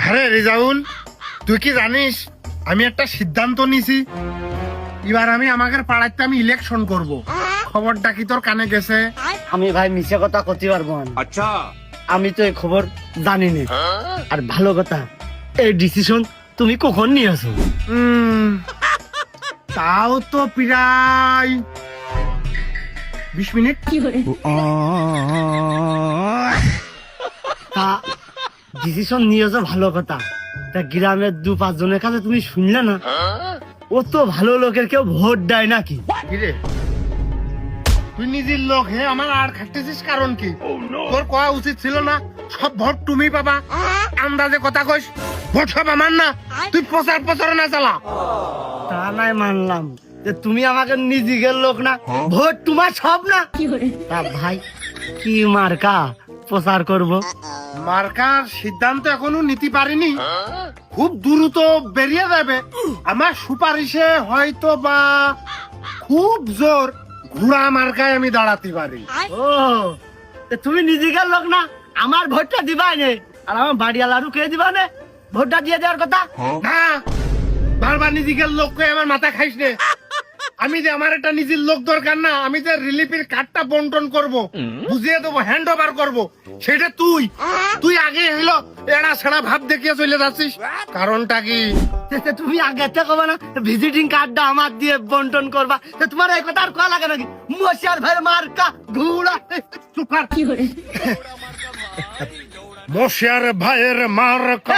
আরে রেজাউল, তুই কি জানিস আমি একটা সিদ্ধান্ত নিছি। এবার আমি আমাদের পাড়াতে আমি ইলেকশন করব। খবরটা কি তোর কানে গেছে? আমি ভাই মিছে কথা করতে পারবো না। আচ্ছা, আমি তো এই খবর জানি না। আর ভালো কথা, এই ডিসিশন তুমি কখন নিয়েছো? তাও তো প্রায় 20 মিনিট। তা ডিসিশন নিয়েছো ভালো কথা, তা গ্রামের 2-5 জনের কাছে তুমি শুনলে না? ও তো ভালো লোকের কেউ ভোট দেয় নাকি? কিরে, তুই নিজের লোক হে আমার আর খাটতেছিস কারণ কি? তোর কয়া উচিত ছিল না সব ভোট তুমি পাবা? আন্দাজে কথা কইস, ভোট সব আমার না। তুই প্রচারণা চালা। তা নাই মানলাম যে তুমি আমাকে নিজের লোক না, ভোট তোমার সব না। তা ভাই কি মার্কা প্রচার করব? মার্কার সিদ্ধান্ত এখনো নিতে পারিনি, খুব দ্রুত বেরিয়ে যাবে। আমার সুপারিশে হয়তো বা খুব জোর ঘোড়া মার্কায় আমি দাঁড়াতে পারি। ও, তা তুমি নিজের লোক না, আমার ভোটটা দিবা নে, আর আমার বাড়িওয়ালারও কে দিবা নে ভোটটা দিয়ে দেওয়ার কথা। না, বারবার নিজের লোককে আমার মাথা খাইস নে। আমি যে আমার একটা নিজের লোক দরকার না, আমি যে রিলিফের কার্ডটা বন্টন করব, বুঝিয়ে দেবো, হ্যান্ড ওভার করবো, সেটা তুই আগে হইলো এড়া সেড়া ভাব দেখিয়ে চলে যাচ্ছিস। কারণটা কি? তা তুমি আগে থেকে না ভিজিটিং কার্ডটা আমার দিয়ে বন্টন করবা, তা তোমার এই কথা আর কয়া লাগে নাকি? মশার ভাই মার্কা ঘুরা সুপার মশার ভাইয়ের মার্কা।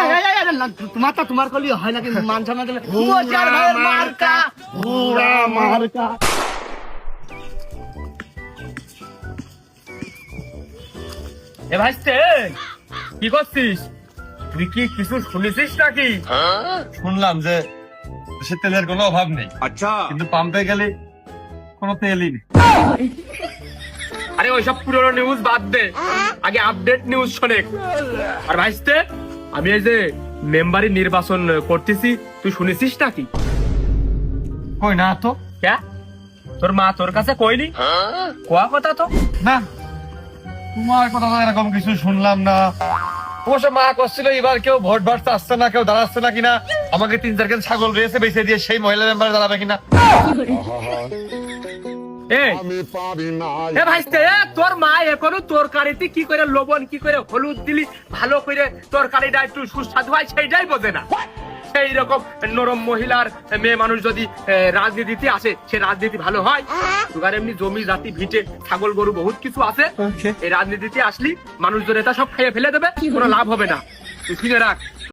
তোমার তো তোমার কলি হয় নাকি? মান সম্মান দিলে মশার ভাইয়ের মার্কা ঘুরা মার্কা। এ ভাইস্তে, কি করছিস? তুই কি কিছু শুনেছিস নাকি? শুনলাম যে সে তেলের কোনো অভাব নেই। আচ্ছা, কিন্তু পাম্পে গেলে কোনো তেলই নেই। আরে ওইসব পুরনো নিউজ বাদ দে, আগে আপডেট নিউজ শোনে। আর ভাইস্তে, আমি এই যে মেম্বারি নির্বাচন করতেছি, তুই শুনেছিস নাকি? কই না তো। ক্যা, তোর মা তোর কাছে কইনি? কোয়া কথা তো না, তোমার কথা তো এরকম কিছু শুনলাম না। অবশ্য মা করছিল এবার কেউ ভোট বাড়তে আসছে না, কেউ দাঁড়াচ্ছে না কিনা, আমাকে 3-4 কেজি ছাগল রয়েছে বেঁচে দিয়ে সেই মহিলা মেম্বার দাঁড়াবে কিনা। ভাইস্তে, তোর মা এখনো তরকারিতে কি করে লবণ, কি করে হলুদ দিলি ভালো করে তরকারিটা একটু সুস্বাদু হয় সেইটাই বোঝে না। সেই রকম নরম মহিলার মেয়ে মানুষ যদি রাজনীতিতে আসে, সে রাজনীতি ভালো হয়? তোর এমনি জমি জাতি ভিটে ছাগল গরু বহুত কিছু আছে, এই রাজনীতিতে আসলি মানুষজন এটা সব খাইয়ে ফেলে দেবে, কোনো লাভ হবে না। তুই কিনে রাখ।